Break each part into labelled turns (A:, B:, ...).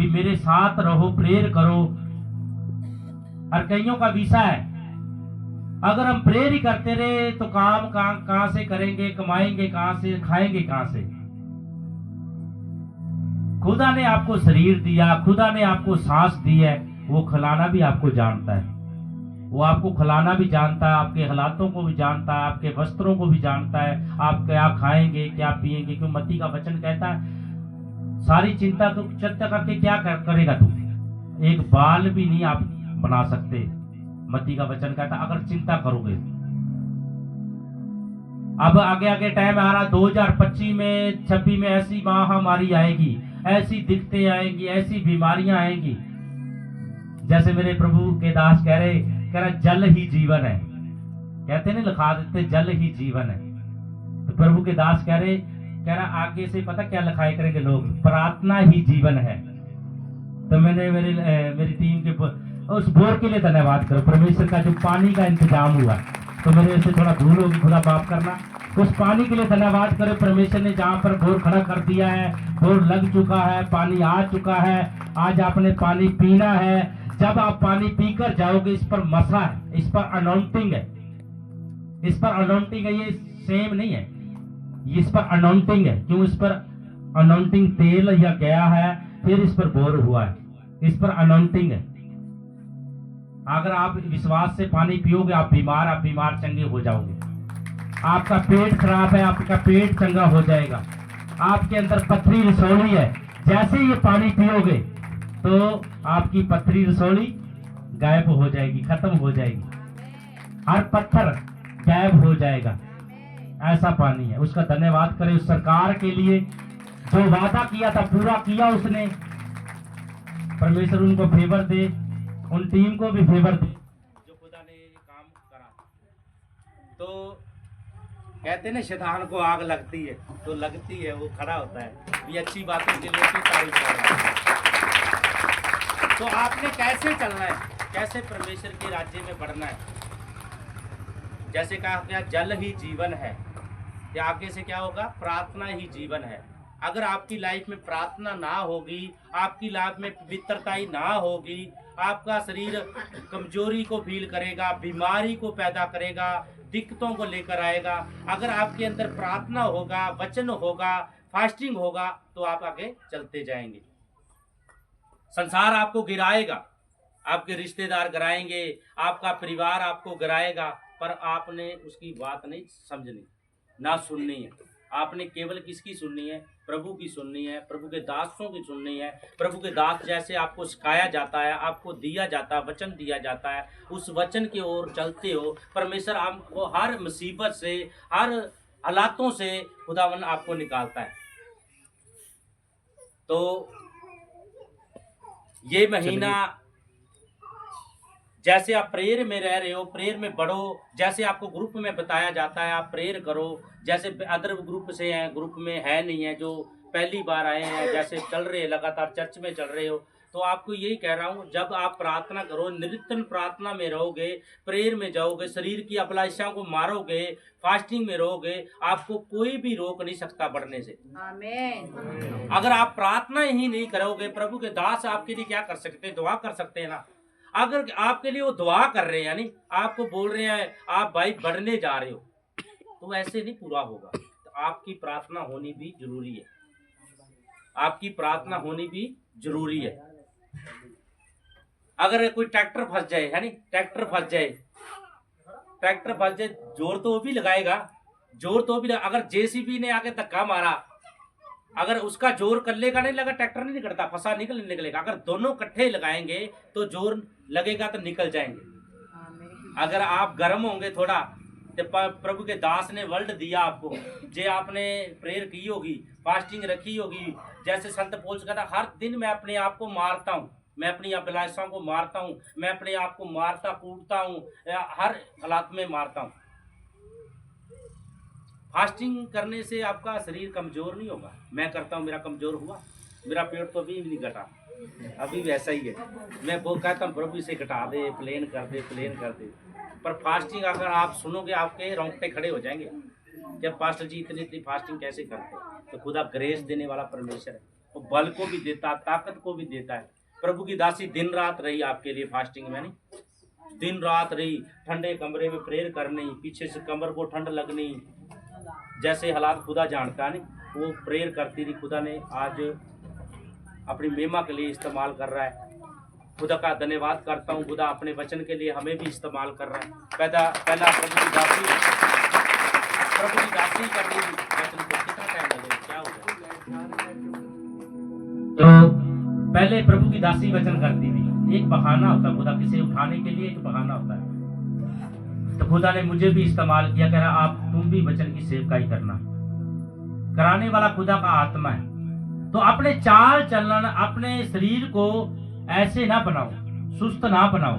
A: भी मेरे साथ रहो, प्रेयर करो। और कईयों का विषय है, अगर हम प्रेयर ही करते रहे तो काम कहां से करेंगे, कमाएंगे कहां से, खाएंगे कहां से। खुदा ने आपको शरीर दिया, खुदा ने आपको सांस दी है, वो खिलाना भी आपको जानता है। वो आपको खिलाना भी जानता है, आपके हालातों को भी जानता है, आपके वस्त्रों को भी जानता है, आप क्या खाएंगे क्या पिएंगे। क्यों मत्ती का वचन कहता है, सारी चिंता तो चिंता करके क्या करेगा तू, एक बाल भी नहीं आप बना सकते। मत्ती का वचन कहता है अगर चिंता करोगे। अब आगे आगे टाइम आ रहा, 2025 में 26 में ऐसी महामारी आएगी, ऐसी दिक्कतें आएंगी, ऐसी बीमारियां आएंगी। जैसे मेरे प्रभु के दास कह रहे जल ही जीवन है, कहते नहीं लिखा देते जल ही जीवन है। तो प्रभु के दास कह रहा आगे से पता क्या लिखाए करेंगे लोग, प्रार्थना ही जीवन है। तो मैंने मेरी टीम के उस बोर के लिए धन्यवाद करो परमेश्वर का, जो पानी का इंतजाम हुआ। तो मेरे से थोड़ा भूल होगी, खुदा माफ करना। उस पानी के लिए धन्यवाद करो परमेश्वर ने, जहाँ पर बोर खड़ा कर दिया है, बोर लग चुका है, पानी आ चुका है। आज आपने पानी पीना है। जब आप पानी पीकर जाओगे, इस पर मसा है, इस पर अनाउंटिंग है, इस पर अनाउंटिंग है, ये सेम नहीं है, इस पर अनाउंटिंग है। क्यों इस पर अनाउंटिंग तेल या गया है, फिर इस पर बोर हुआ है, इस पर अनाउंटिंग है। अगर आप विश्वास से पानी पियोगे, आप बीमार चंगे हो जाओगे। आपका पेट खराब है, आपका पेट चंगा हो जाएगा। आपके अंदर पथरी रसौली है, जैसे ये पानी पियोगे तो आपकी पथरी रसौली गायब हो जाएगी, खत्म हो जाएगी, हर पत्थर गायब हो जाएगा। ऐसा पानी है। उसका धन्यवाद करें उस सरकार के लिए, जो वादा किया था पूरा किया उसने। परमेश्वर उनको फेवर दे, उन टीम को भी फेवर दे जो खुदा ने काम करा। तो कहते हैं ना, शैतान को आग लगती है तो लगती है, वो खड़ा होता है, ये अच्छी बातों के लिए तारीफ कर रहा है। तो आपने कैसे चलना है, कैसे परमेश्वर के राज्य में बढ़ना है। जैसे कहा क्या, जल ही जीवन है, या आगे से क्या होगा, प्रार्थना ही जीवन है। अगर आपकी लाइफ में प्रार्थना ना होगी, आपकी लाइफ में पवित्रता ही ना होगी, आपका शरीर कमजोरी को फील करेगा, बीमारी को पैदा करेगा, दिक्कतों को लेकर आएगा। अगर आपके अंदर प्रार्थना होगा, वचन होगा, फास्टिंग होगा, तो आप आगे चलते जाएंगे। संसार आपको गिराएगा, आपके रिश्तेदार गिराएंगे, आपका परिवार आपको गिराएगा, पर आपने उसकी बात नहीं समझनी, ना सुननी है। आपने केवल किसकी सुननी है, प्रभु की सुननी है, प्रभु के दासों की सुननी है। प्रभु के दास जैसे आपको सिखाया जाता है, आपको दिया जाता है, वचन दिया जाता है, उस वचन की ओर चलते हो, परमेश्वर आपको हर मुसीबत से, हर हालातों से खुदावन आपको निकालता है। तो ये महीना जैसे आप प्रेयर में रह रहे हो, प्रेयर में बढ़ो। जैसे आपको ग्रुप में बताया जाता है, आप प्रेयर करो। जैसे अदर ग्रुप से हैं, ग्रुप में है नहीं है, जो पहली बार आए हैं, जैसे चल रहे हैं, लगातार चर्च में चल रहे हो, तो आपको यही कह रहा हूँ, जब आप प्रार्थना करो, निरंतर प्रार्थना में रहोगे, प्रेयर में जाओगे, शरीर की अभिलाषाओं को मारोगे, फास्टिंग में रहोगे, आपको कोई भी रोक नहीं सकता बढ़ने से। आमीन। अगर आप प्रार्थना ही नहीं करोगे, प्रभु के दास आपके लिए क्या कर सकते हैं, दुआ कर सकते हैं ना। अगर आपके लिए वो दुआ कर रहे हैं, यानी आपको बोल रहे हैं आप भाई बढ़ने जा रहे हो, तो ऐसे नहीं पूरा होगा। तो आपकी प्रार्थना होनी भी जरूरी है, आपकी प्रार्थना होनी भी जरूरी है। अगर कोई ट्रैक्टर फंस जाए, है नहीं, ट्रैक्टर फंस जाए, जोर तो वो भी लगाएगा, अगर जेसीबी ने आके धक्का मारा, अगर उसका जोर कल्ले का नहीं लगा, ट्रैक्टर नहीं निकलता, फंसा निकलेगा। अगर दोनों इकट्ठे लगाएंगे तो जोर लगेगा तो निकल जाएंगे। अगर आप गर्म होंगे थोड़ा, तो प्रभु के दास ने वर्ड दिया आपको, जे आपने प्रेयर की होगी, फास्टिंग रखी होगी। जैसे संत पौलुस कहता, हर दिन मैं अपने आप को मारता हूँ, मैं अपनी अभिलाषाओं को मारता हूँ, मैं अपने आप को मारता कूटता हूँ, हर हालात में मारता हूँ। फास्टिंग करने से आपका शरीर कमजोर नहीं होगा। मैं करता हूँ, मेरा कमजोर हुआ, मेरा पेट तो अभी भी नहीं घटा, अभी वैसा ही है। मैं वो कहता हूँ प्रभु इसे घटा दे, प्लेन कर दे। पर फास्टिंग अगर आप सुनोगे, आपके रोंगटे खड़े हो जाएंगे, जब पास्टर जी इतनी फास्टिंग कैसे करते हैं। तो खुदा ग्रेस देने वाला परमेश्वर है,
B: वो बल को भी देता, ताकत को भी देता है। प्रभु की दासी दिन रात रही आपके लिए फास्टिंग में, नहीं दिन रात रही, ठंडे कमरे में प्रेयर करनी, पीछे से कमर को ठंड लगनी, जैसे हालात खुदा जानता नहीं, वो प्रेयर करती थी। खुदा ने आज अपनी महिमा के लिए इस्तेमाल कर रहा है। खुदा का धन्यवाद करता हूँ, खुदा अपने वचन के लिए हमें भी इस्तेमाल कर रहा है। पहला प्रभु की दासी करनी थी, वचन को कितना टाइम लगेगा, क्या होगा?
A: तो पहले प्रभु की दासी वचन करती थी, एक बहाना होता है, खुदा किसे उठाने के लिए एक बहाना होता है। तो खुदा ने मुझे भी इस्तेमाल किया, कह रहा आप तुम भी वचन की सेवकाई करना। कराने वाला खुदा का आत्मा है। तो अपने चाल चलन, अपने शरीर को ऐसे ना बनाओ, सुस्त ना बनाओ।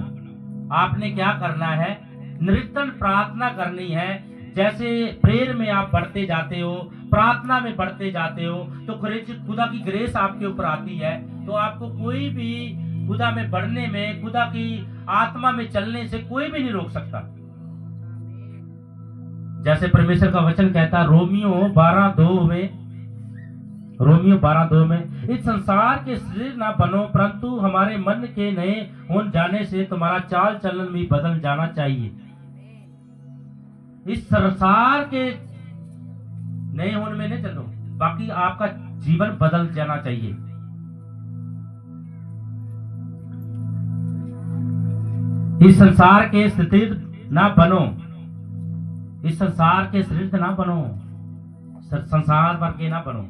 A: आपने क्या करना है, निरंतर प्रार्थना करनी है। जैसे प्रेयर में आप बढ़ते जाते हो, प्रार्थना में बढ़ते जाते हो, तो खुदा की ग्रेस आपके ऊपर आती है। तो आपको कोई भी खुदा में बढ़ने में, खुदा की आत्मा में चलने से कोई भी नहीं रोक सकता। जैसे परमेश्वर का वचन कहता है रोमियो 12:2 में, इस संसार के शरीर ना बनो, परंतु हमारे मन के नए हो जाने से तुम्हारा चाल चलन भी बदल जाना चाहिए। इस संसार के नए होने में नहीं चलो, बाकी आपका जीवन बदल जाना चाहिए। इस संसार के स्थिर ना बनो, इस संसार के शरीर ना बनो, संसार भर के ना बनो,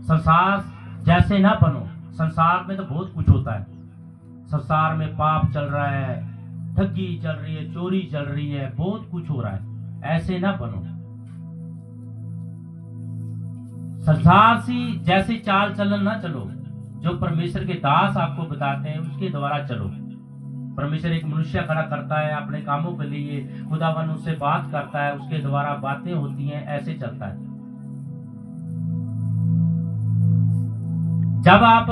A: संसार जैसे ना बनो। संसार में तो बहुत कुछ होता है, संसार में पाप चल रहा है, ठगी चल रही है, चोरी चल रही है, बहुत कुछ हो रहा है, ऐसे ना बनो। संसार सी जैसे चाल चलन ना चलो, जो परमेश्वर के दास आपको बताते हैं उसके द्वारा चलो। परमेश्वर एक मनुष्य खड़ा करता है अपने कामों के लिए, खुदावन उससे बात करता है, उसके द्वारा बातें होती हैं, ऐसे चलता है। जब आप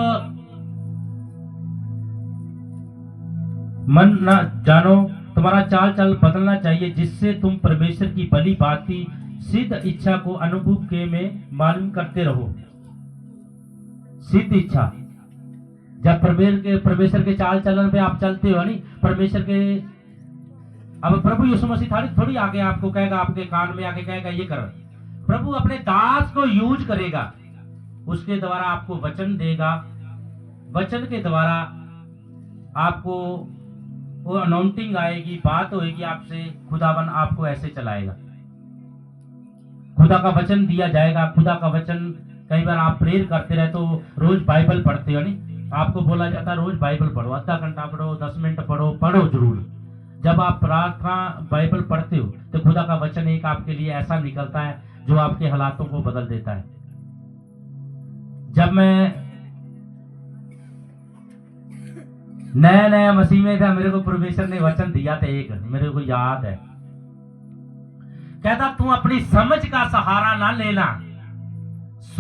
A: मन न जानो, तुम्हारा चाल चल बदलना चाहिए, जिससे तुम परमेश्वर की भली भांति सिद्ध इच्छा को अनुभव के में मालूम करते रहो। सिद्ध इच्छा, जब परमेश्वर के चाल चलन पे आप चलते हो, नहीं परमेश्वर के, अब प्रभु यीशु मसीह थोड़ी आगे आपको कहेगा, आपके कान में आके कहेगा ये कर। प्रभु अपने दास को यूज करेगा, उसके द्वारा आपको वचन देगा, वचन के द्वारा आपको वो अनाउंटिंग आएगी, बात होएगी आपसे, खुदावन आपको ऐसे चलाएगा। खुदा का वचन दिया जाएगा। खुदा का वचन, कई बार आप प्रेयर करते रहे तो रोज बाइबल पढ़ते हो, नहीं आपको बोला जाता है रोज बाइबल पढ़ो, आधा घंटा पढ़ो, 10 मिनट पढ़ो जरूर। जब आप प्रार्थना बाइबल पढ़ते हो तो खुदा का वचन एक आपके लिए ऐसा निकलता है जो आपके हालातों को बदल देता है। जब मैं नया मसीह में था, मेरे को परमेश्वर ने वचन दिया था, एक मेरे को याद है, कहता तू अपनी समझ का सहारा ना लेना,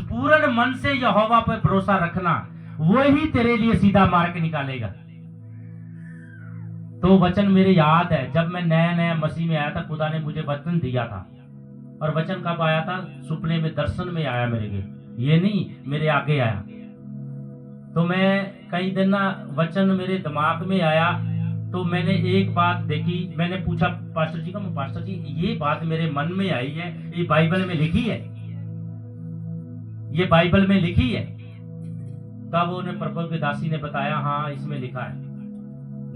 A: पूर्ण मन से यहोवा पर भरोसा रखना, वही तेरे लिए सीधा मार्ग निकालेगा। तो वचन मेरे याद है, जब मैं नया मसीह में आया था, खुदा ने मुझे वचन दिया था। और वचन कब आया था? सुपने में, दर्शन में आया मेरे लिए, ये नहीं मेरे आगे आया। तो मैं कई दिन ना वचन मेरे दिमाग में आया, तो मैंने एक बात देखी, मैंने पूछा पास्टर जी को, पास्टर जी ये बात मेरे मन में आई है, ये बाइबल में लिखी है, ये बाइबल में लिखी है? तब उन्हें प्रभु के दासी ने बताया, हाँ इसमें लिखा है,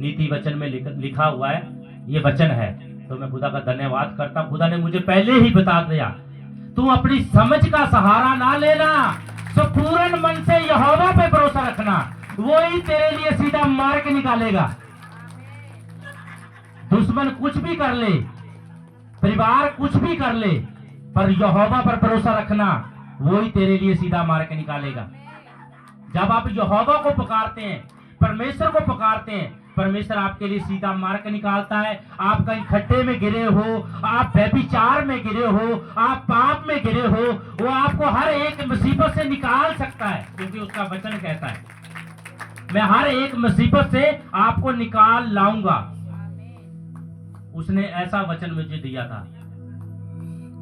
A: नीति वचन में लिखा हुआ है, ये वचन है। तो मैं खुदा का धन्यवाद करता हूँ, खुदा ने मुझे पहले ही बता दिया, तू अपनी समझ का सहारा ना लेना, तो पूर्ण मन से यहोवा पे भरोसा रखना, वही तेरे लिए सीधा मार्ग निकालेगा। दुश्मन कुछ भी कर ले, परिवार कुछ भी कर ले, पर यहोवा पर भरोसा रखना, वही तेरे लिए सीधा मार्ग निकालेगा। जब आप यहोवा को पुकारते हैं, परमेश्वर को पुकारते हैं, परमेश्वर आपके लिए सीधा मार्ग निकालता है। आप कहीं खड्डे में गिरे हो, आप व्यभिचार में गिरे हो, आप पाप में गिरे हो, वो आपको हर एक मुसीबत से निकाल सकता है, क्योंकि उसका वचन कहता है मैं हर एक मुसीबत से आपको निकाल लाऊंगा। उसने ऐसा वचन मुझे दिया था।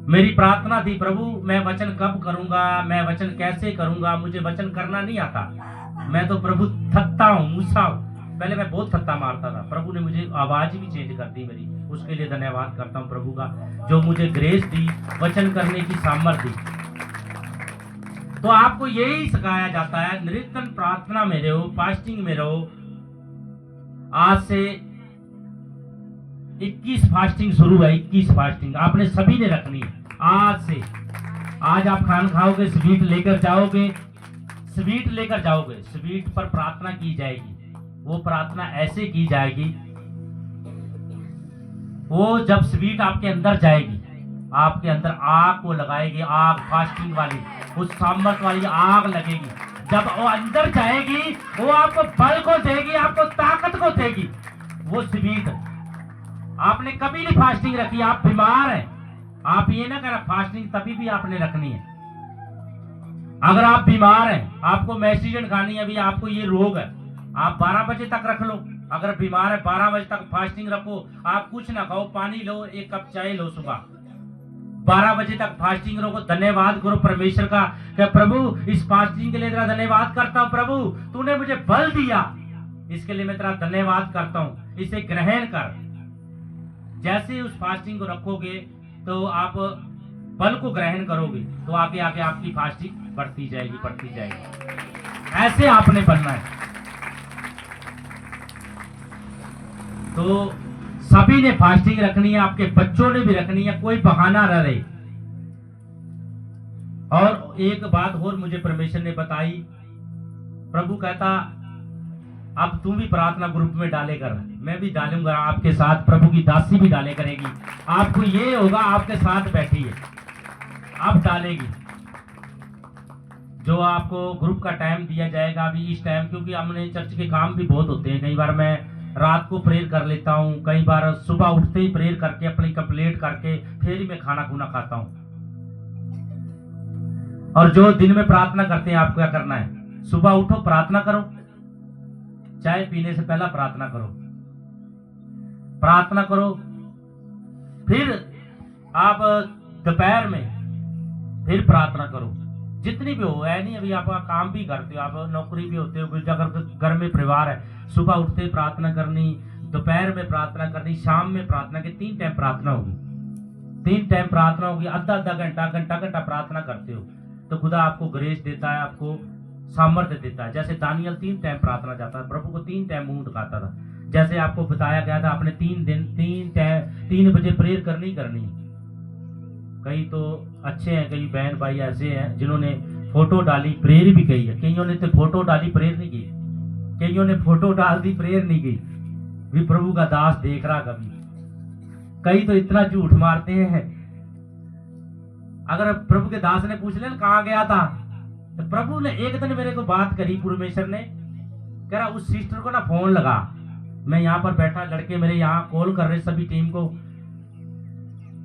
A: मेरी प्रार्थना थी, प्रभु मैं वचन कब करूंगा, मैं वचन कैसे करूंगा, मुझे वचन करना नहीं आता। मैं तो प्रभु थकता हूँ, मूसा हूँ। पहले मैं बहुत थत्ता मारता था। प्रभु ने मुझे आवाज भी चेंज कर दी मेरी, उसके लिए धन्यवाद करता हूँ प्रभु का, जो मुझे ग्रेस दी, वचन करने की सामर्थ्य दी। तो आपको यही सिखाया जाता है, निरंतर प्रार्थना में रहो, फास्टिंग में रहो। आज से 21 फास्टिंग शुरू है। 21 फास्टिंग आपने सभी ने रखनी है आज से। आज आप खान खाओगे, स्वीट लेकर जाओगे, स्वीट लेकर जाओगे, स्वीट पर प्रार्थना की जाएगी। वो प्रार्थना ऐसे की जाएगी, वो जब स्वीट आपके अंदर जाएगी, आपके अंदर आग को लगाएगी, आग फास्टिंग वाली, उस सामर्थ वाली आग लगेगी। जब वो अंदर जाएगी, वो आपको बल को देगी, आपको ताकत को देगी। वो स्वीट आपने कभी नहीं फास्टिंग रखी, आप बीमार हैं, आप ये ना करा फास्टिंग तभी भी आपने रखनी है। अगर आप बीमार हैं, आपको मेडिसिन खानी है, अभी आपको ये रोग है, आप 12 बजे तक रख लो। अगर बीमार है 12 बजे तक फास्टिंग रखो, आप कुछ ना खाओ, पानी लो, 1 कप चाय लो सुबह। 12 बजे तक फास्टिंग रखो। धन्यवाद करो परमेश्वर का कि प्रभु इस फास्टिंग के लिए तेरा धन्यवाद करता हूँ। प्रभु तूने मुझे बल दिया, इसके लिए मैं तेरा धन्यवाद करता हूँ। इसे ग्रहण कर। जैसे उस फास्टिंग को रखोगे तो आप बल को ग्रहण करोगे, तो आगे आगे आपकी फास्टिंग बढ़ती जाएगी, बढ़ती जाएगी। ऐसे आपने बनना है। तो सभी ने फास्टिंग रखनी है, आपके बच्चों ने भी रखनी है, कोई बहाना न रहे। और एक बात और मुझे परमेश्वर ने बताई, प्रभु कहता अब तुम भी प्रार्थना ग्रुप में डाले कर, मैं भी डालूंगा आपके साथ, प्रभु की दासी भी डाले करेगी। आपको ये होगा, आपके साथ बैठी है, आप डालेगी। जो आपको ग्रुप का टाइम दिया जाएगा अभी इस टाइम, क्योंकि हमने चर्च के काम भी बहुत होते हैं। कई बार मैं रात को प्रेयर कर लेता हूँ, कई बार सुबह उठते ही प्रेयर करके अपनी कंप्लीट करके फिर ही मैं खाना खुना खाता हूँ। और जो दिन में प्रार्थना करते हैं, आप क्या करना है, सुबह उठो प्रार्थना करो, चाय पीने से पहला प्रार्थना करो, प्रार्थना करो। फिर आप दोपहर में फिर प्रार्थना करो, जितनी भी हो। है नहीं अभी आप काम भी करते हो, आप नौकरी भी होते हो, अगर घर में परिवार है, सुबह उठते प्रार्थना करनी, दोपहर में प्रार्थना करनी, शाम में प्रार्थना की। 3 टाइम प्रार्थना होगी, 3 टाइम प्रार्थना होगी। आधा आधा घंटा घंटा घंटा प्रार्थना करते हो तो खुदा आपको ग्रेस देता है, आपको सामर्थ्य देता है। जैसे दानियल 3 टाइम प्रार्थना जाता है, प्रभु को 3 टाइम मुंह दिखाता था। जैसे आपको बताया गया था, आपने 3 बजे प्रेयर करनी करनी। कई तो अच्छे हैं, कई बहन भाई ऐसे हैं जिन्होंने फोटो डाली, प्रेयर भी की है। कईयों ने तो फोटो डाली, प्रेयर नहीं की। कईयों ने फोटो डाल दी, प्रेयर नहीं की। भी प्रभु का दास देख रहा कभी। कई तो इतना झूठ मारते हैं, अगर प्रभु के दास ने पूछ लिया कहाँ गया था, तो प्रभु ने एक दिन मेरे को बात करी, परमेश्वर ने कह रहा उस सिस्टर को ना फोन लगा, मैं यहाँ पर बैठा, लड़के मेरे यहाँ कॉल कर रहे सभी टीम को।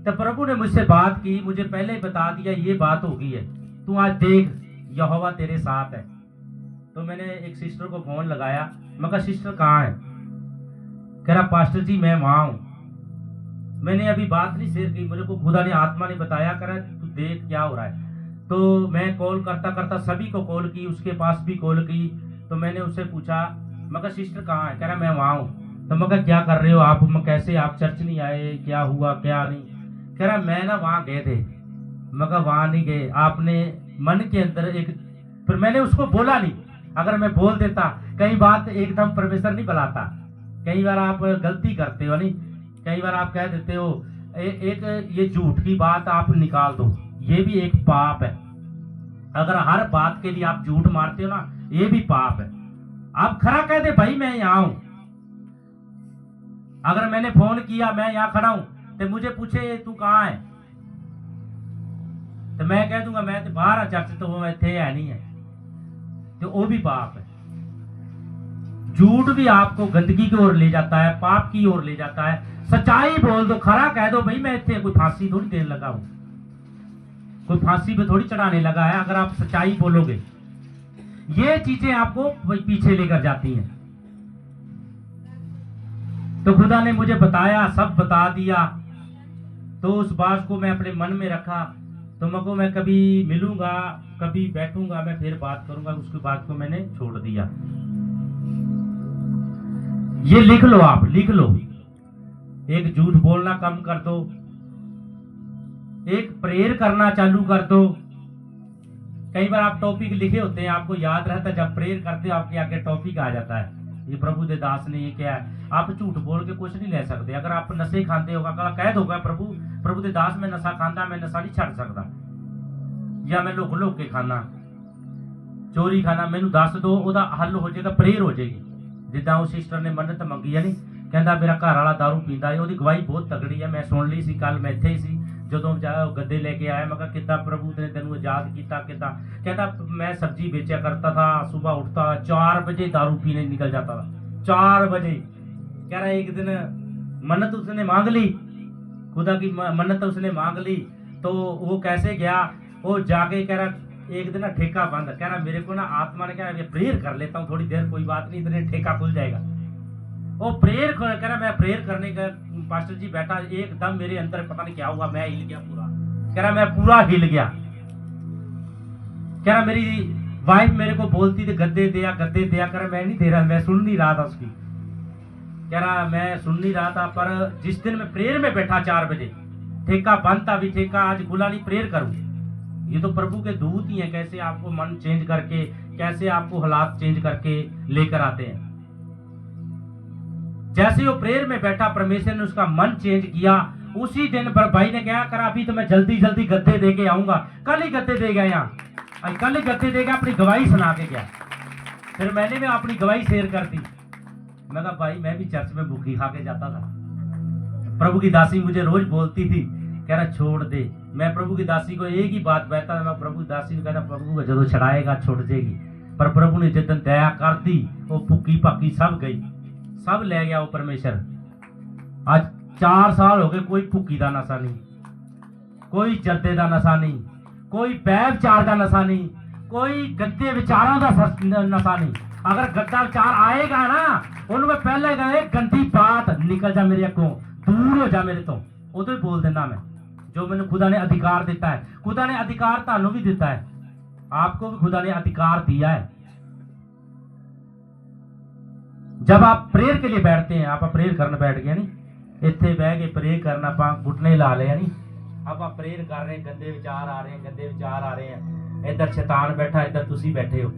A: तो प्रभु ने मुझसे बात की, मुझे पहले ही बता दिया ये बात होगी है, तू आज देख यहोवा तेरे साथ है। तो मैंने एक सिस्टर को फोन लगाया, मैं कहा सिस्टर कहाँ है, कह रहा पास्टर जी मैं वहां हूं। मैंने अभी बात नहीं शेयर की, मेरे को खुदा ने आत्मा ने बताया, करा तू देख क्या हो रहा है। तो मैं कॉल करता करता सभी को कॉल की, उसके पास भी कॉल की। तो मैंने उससे पूछा, मैं कहा सिस्टर कहाँ है, कह रहा मैं वहां हूँ। तो मैं कहा क्या कर रहे हो आप, मैं कैसे आप चर्च नहीं आए, क्या हुआ क्या नहीं। कह रहा मैं ना वहां गए थे। मैं कहा वहां नहीं गए, आपने मन के अंदर एक, फिर मैंने उसको बोला नहीं। अगर मैं बोल देता, कई बात एकदम परमेश्वर नहीं बुलाता, कई बार आप गलती करते हो नहीं, कई बार आप कह देते हो एक ये झूठ की बात आप निकाल दो, ये भी एक पाप है। अगर हर बात के लिए आप झूठ मारते हो ना, ये भी पाप है। आप खरा कह दे भाई मैं यहाँ हूं। अगर मैंने फोन किया मैं यहाँ खड़ा हूं, तो मुझे पूछे तू कहाँ है, तो मैं कह दूंगा मैं तो बाहर आ चर्च, तो वो थे है नहीं है, तो वो भी पाप है। झूठ भी आपको गंदगी की ओर ले जाता है, पाप की ओर ले जाता है। सच्चाई बोल दो, खरा कह दो भाई मैं इतने, कोई फांसी थोड़ी देने लगा हूं, कोई फांसी पे थोड़ी चढ़ाने लगा है। अगर आप सच्चाई बोलोगे, ये चीजें आपको पीछे लेकर जाती हैं। तो खुदा ने मुझे बताया, सब बता दिया। तो उस बात को मैं अपने मन में रखा, तो मको मैं कभी मिलूंगा, कभी बैठूंगा, मैं फिर बात करूंगा, उसकी बात को मैंने छोड़ दिया। ये लिख लो, आप लिख लो। एक झूठ बोलना कम कर दो, एक प्रेयर करना चालू कर दो। कई बार आप टॉपिक लिखे होते हैं, आपको याद रहता है, जब प्रेयर करते हो आपके आगे टॉपिक आ जाता है, ये प्रभु दे दास ने ये क्या है। आप झूठ बोल के कुछ नहीं ले सकते। अगर आप नशे खाते होगा, कह दोगा प्रभु दे दास मैं नशा खांदा, मैं नशा नहीं छड़ सकता, या मैं लुक लुक के खाना, चोरी खाना, मैनू दस दो, ओदा हल हो जाएगा, प्रेयर हो जाएगी। जिदा उस सिस्टर ने मन्नत मंगी है, नहीं कहता मेरा घर वाला दारू पींदा है, ओदी गवाही बहुत तगड़ी है, मैं सुन ली सी, कल मैं इत्थे ही सी, ਜਦੋਂ गद्दे लेके आया, मैं कहा कितना प्रभु ने तेन आजाद किया, कितना कहता मैं सब्जी बेचा करता था, सुबह उठता 4 बजे दारू पीने निकल जाता था, 4 बजे। कह रहा एक दिन मन्नत उसने मांग ली, खुदा की मन्नत उसने मांग ली, तो वो कैसे गया, वो जाके कह रहा एक दिन ना ठेका बंद, कह रहा मेरे को ना आत्मा ने कहा प्रेयर कर लेता हूँ थोड़ी देर, कोई बात नहीं, इतने ठेका खुल जाएगा। वो प्रेयर कह रहा मैं प्रेयर करने का, पास्टर जी बैठा, एकदम मेरे अंदर पता नहीं क्या हुआ, मैं हिल गया पूरा। कह रहा मैं पूरा हिल गया। कह रहा मेरी वाइफ मेरे को बोलती थी गद्दे दिया, गद्दे दिया, कह रहा मैं नहीं दे रहा, मैं सुन नहीं रहा था उसकी। कह रहा मैं सुन नहीं रहा था, पर जिस दिन मैं प्रेयर में बैठा 4 बजे, ठेका बंद था, अभी ठेका आज खुला नहीं, प्रेयर करूं। ये तो प्रभु के दूत ही हैं, कैसे आपको मन चेंज करके, कैसे आपको हालात चेंज करके लेकर आते हैं। जैसे वो प्रेयर में बैठा, परमेश्वर ने उसका मन चेंज किया। उसी दिन पर भाई ने क्या करा, अभी तो मैं जल्दी जल्दी गद्दे दे के आऊंगा, कल ही गद्दे दे गया, यहाँ कल ही गद्दे दे गया, अपनी गवाही सुना के गया। फिर मैंने भी अपनी गवाही शेयर कर दी। मैं कहा भाई मैं भी चर्च में भूखी खा के जाता था, प्रभु की दासी मुझे रोज बोलती थी, कह रहा छोड़ दे। मैं प्रभु की दासी को एक ही बात कहता, मैं प्रभु की दासी को कहता प्रभु को जो छड़ाएगा छुट जाएगी, पर प्रभु ने जिस दिन दया कर दी, वो भुक्की पक्की सब गई, सब ले गया वो परमेश्वर। आज 4 साल हो गए, कोई भुक्की का नशा नहीं, कोई जर्दे का नशा नहीं, कोई व्यभिचार का नशा नहीं, कोई गंदे विचारों का नशा नहीं। अगर गंदा विचार आएगा ना, उनमें पहले गए गंदी बात निकल जा मेरे अगों, दूर हो जा मेरे तो, उदो ही बोल देना मैं, जो मैंने खुदा ने अधिकार देता है। खुदा ने अधिकार थानू भी दिता है, आपको भी खुदा ने अधिकार दिया है। जब आप प्रेयर के लिए बैठते हैं, आप प्रेयर करने बैठ गए नहीं, इतने बह के प्रेयर करना, आप घुटने ला ले नहीं, अब आप प्रेयर कर रहे हैं, गंदे विचार आ रहे हैं, गंदे विचार आ रहे हैं, इधर शैतान बैठा, इधर तुसी बैठे हो,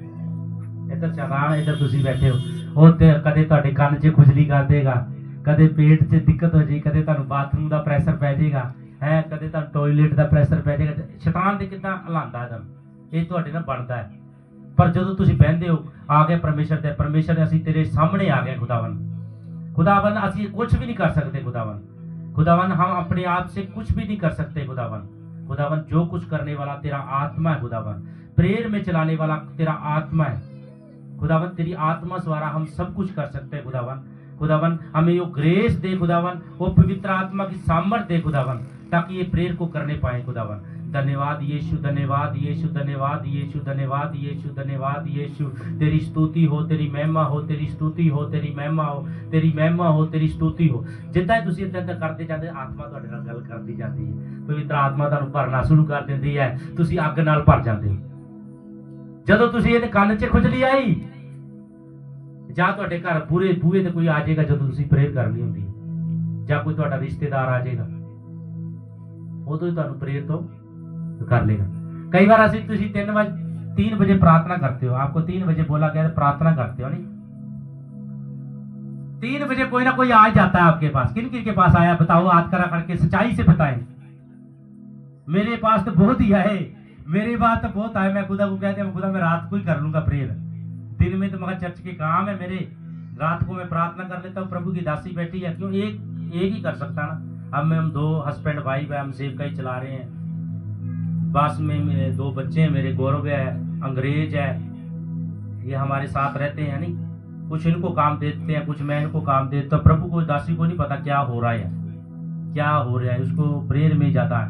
A: इधर शैतान, इधर तुसी बैठे हो। वो कदे तुहाडे कंन 'च खुजली कर देगा, कदे पेट 'च दिक्कत हो जाएगी, कदे तुहानू बाथरूम का प्रेशर पै जाएगा है, कदे तुहानू टॉयलेट का प्रेशर पै जाएगा। शैतान ते किदां हलांदा है, ये तुहाडे नाल बनदा है। पर जो तुसी बहंदे हो, आ गए परमेश्वर ते, परमेश्वर असीं तेरे सामने आ गए, खुदावन असीं कुछ भी नहीं कर सकते, खुदावन हम अपने आप से कुछ भी नहीं कर सकते, खुदावन जो कुछ करने वाला तेरा आत्मा है, खुदावन प्रेयर में चलाने वाला तेरा आत्मा है, खुदावन तेरी आत्मा द्वारा हम सब कुछ कर सकते हैं। खुदावन हमें वो ग्रेस दे, खुदावन वो पवित्र आत्मा की सामर्थ दे, खुदावन ताकि ये प्रेयर को करने पाए। खुदावन धन्यवाद यीशु, धन्यवाद यीशु, धन्यवाद यीशु, धन्यवाद यीशु, धन्यवाद यीशु। तेरी स्तुति हो, तेरी महिमा हो, तेरी स्तुति हो, तेरी महिमा हो, तेरी महिमा हो, तेरी स्तुति हो। जितना तुसी इतना करते जाते, आत्मा तुहाडे नाल गल करती जाती है, पवित्र आत्मा तुहानू भरना शुरू कर देती है, तुसी अग नाल भर जाते हो। जदों तुसी इहदे कंन 'च खुजली आई, ਜਾਂ ਤੁਹਾਡੇ ਘਰ ਪੂਰੇ ਬੂਹੇ ਤੇ ਕੋਈ ਆ ਜਾਏਗਾ ਜਦੋਂ ਤੁਸੀਂ ਪ੍ਰੇਅਰ ਕਰਨੀ ਹੁੰਦੀ ਹੈ, ਜਾਂ ਕੋਈ ਤੁਹਾਡਾ ਰਿਸ਼ਤੇਦਾਰ ਆ ਜਾਏਗਾ, ਉਦੋਂ ਹੀ ਤੁਹਾਨੂੰ ਪ੍ਰੇਅਰ ਤੋਂ कर लेगा। कई बार ऐसे तुसी 3 बजे प्रार्थना करते हो, आपको 3 बजे बोला गया प्रार्थना करते हो, नहीं 3 बजे कोई ना कोई आ जाता है आपके पास। किन किन के पास आया बताओ, हाथ करा करके सच्चाई से बताएं। मेरे पास तो बहुत ही आए, मेरे पास तो बहुत आए। मैं खुदा को कहते हैं खुदा मैं रात को ही कर लूंगा प्रेयर, दिन में तो मगर चर्च के काम है मेरे, रात को मैं प्रार्थना कर लेता हूँ। प्रभु की दासी बैठी है, क्यों एक ही कर सकता ना। अब मैं हम 2 हस्बैंड वाइफ है, हम सेवका ही चला रहे हैं। बस में मेरे 2 बच्चे हैं, मेरे गौरव है, अंग्रेज है, ये हमारे साथ रहते हैं। नहीं कुछ इनको काम देते हैं, कुछ मैं इनको काम देता हूँ। प्रभु को दासी को नहीं पता क्या हो रहा है, क्या हो रहा है, उसको प्रेयर में जाता है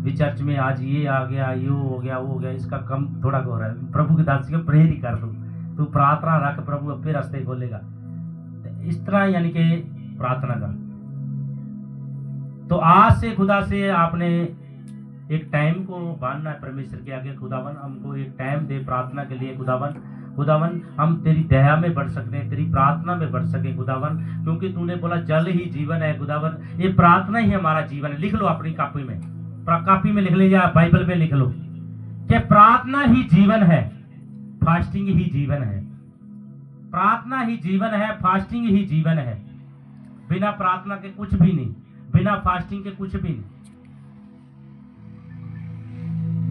A: भी चर्च में आज ये आ गया, ये हो गया, वो हो गया, इसका कम थोड़ा हो रहा है। प्रभु की दासी को प्रेयर ही कर दो, तू प्रार्थना रख, प्रभु अपने रास्ते खोलेगा। इस तरह यानी कि प्रार्थना कर। तो आज से खुदा से आपने एक टाइम को बांधना है परमेश्वर के आगे। खुदावन हमको एक टाइम दे प्रार्थना के लिए। खुदावन हम तेरी दया में बढ़ सकते हैं, तेरी प्रार्थना में बढ़ सके खुदावन, क्योंकि तूने बोला जल ही जीवन है खुदावन। ये प्रार्थना ही हमारा जीवन है। लिख लो अपनी कॉपी में, कॉपी में लिख लो या बाइबल में लिख लो कि प्रार्थना ही जीवन है, फास्टिंग ही जीवन है। प्रार्थना ही जीवन है, फास्टिंग ही जीवन है। बिना प्रार्थना के कुछ भी नहीं, बिना फास्टिंग के कुछ भी नहीं।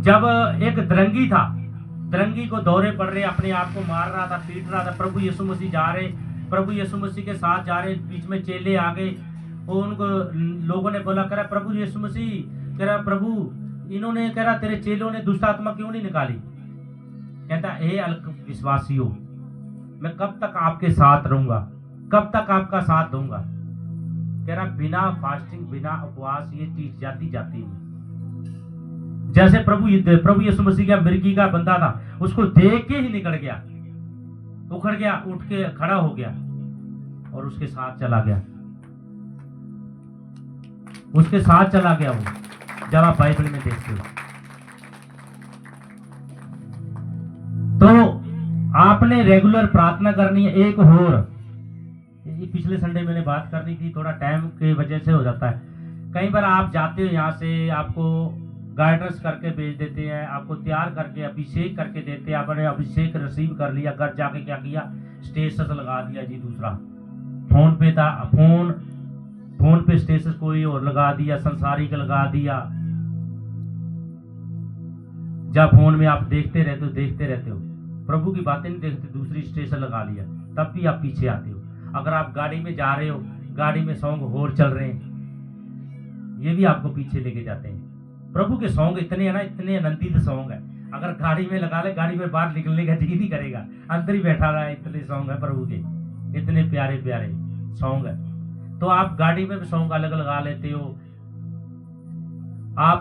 A: जब एक दरंगी था, दरंगी को दौरे पड़ रहे, अपने आप को मार रहा था, पीट रहा था, प्रभु यीशु मसीह जा रहे, प्रभु यीशु मसीह के साथ जा रहे, बीच में चेले आ गए। उनको लोगों ने बोला, कह रहा प्रभु यीशु मसीह, कह रहा प्रभु इन्होंने, कह रहा तेरे चेलों ने दुष्ट आत्मा क्यों नहीं निकाली? कहता हे अल्प विश्वासियों, मैं कब तक आपके साथ रहूंगा, कब तक आपका साथ दूंगा? कह रहा बिना फास्टिंग, बिना उपवास ये चीज जाती नहीं। जैसे प्रभु यीशु मसीह का मिर्गी का बंदा था, उसको देख के ही निकल गया, उखड़ गया, उठ के खड़ा हो गया और उसके साथ चला गया, उसके साथ चला गया वो। जब आप बाइबल में देखते हो तो आपने रेगुलर प्रार्थना करनी है। एक और पिछले संडे मैंने बात करनी थी, थोड़ा टाइम की वजह से हो जाता है। कई बार आप जाते हो यहाँ से, आपको गाइडेंस करके भेज देते हैं, आपको तैयार करके अभिषेक करके देते हैं, आपने अभिषेक रिसीव कर लिया, घर जाके क्या किया, स्टेटस लगा दिया जी दूसरा। फोन पे था, फोन पे स्टेटस कोई और लगा दिया, संसारिक लगा दिया। जब फोन में आप देखते रहते हो, प्रभु की बातें नहीं देखते, दूसरी स्टेटस लगा लिया, तब भी आप पीछे आते हो। अगर आप गाड़ी में जा रहे हो, गाड़ी में सॉन्ग और चल रहे हैं, ये भी आपको पीछे लेके जाते हैं। प्रभु के सॉन्ग इतने है ना, इतने आनंदित सॉन्ग है, अगर गाड़ी में लगा ले, गाड़ी में बाहर निकलने का जी नहीं करेगा, अंदर ही बैठा रहा है। इतने सॉन्ग है प्रभु के, इतने प्यारे प्यारे सॉन्ग है। तो आप गाड़ी में भी सॉन्ग अलग लगा लेते हो, आप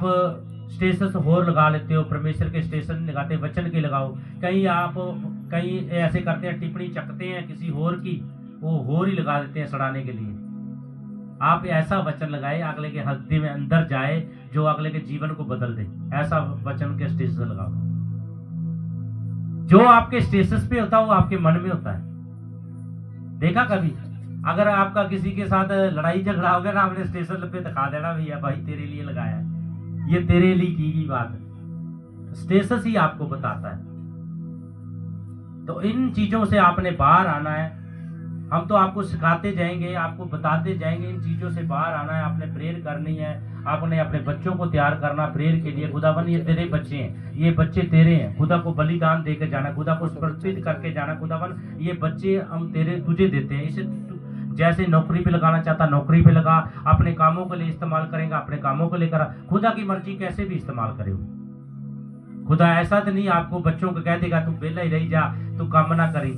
A: स्टेटस होर लगा लेते हो, परमेश्वर के स्टेशन लगाते, वचन के लगाओ। कहीं ऐसे करते हैं, टिप्पणी चकते हैं किसी होर की, वो होर ही लगा देते हैं सड़ाने के लिए। आप ऐसा वचन लगाए अगले के हृदय में अंदर जाए, जो अगले के जीवन को बदल दे। ऐसा वचन के स्टेटस लगाओ। जो आपके स्टेटस पे होता है वो आपके मन में होता है। देखा कभी, अगर आपका किसी के साथ लड़ाई झगड़ा हो गया ना, आपने स्टेटस पे दिखा देना, भैया भाई तेरे लिए लगाया है, ये तेरे लिए की गई बात है। स्टेटस ही आपको बताता है। तो इन चीजों से आपने बाहर आना है। हम तो आपको सिखाते जाएंगे, आपको बताते जाएंगे, इन चीजों से बाहर आना है। आपने प्रेयर करनी है, आपने अपने बच्चों को तैयार करना प्रेयर के लिए। खुदावन ये तेरे बच्चे हैं, ये बच्चे तेरे हैं, खुदा को बलिदान देकर जाना, खुदा को समर्पित करके जाना। खुदावन ये बच्चे हम तुझे देते हैं। इसे जैसे नौकरी पे लगाना चाहता नौकरी पे लगा, अपने कामों के लिए इस्तेमाल करेगा, अपने कामों के लिए करा। खुदा की मर्जी कैसे भी इस्तेमाल करे। खुदा ऐसा तो नहीं आपको बच्चों को कह देगा तू बेला ही रही जा, तू काम ना करी।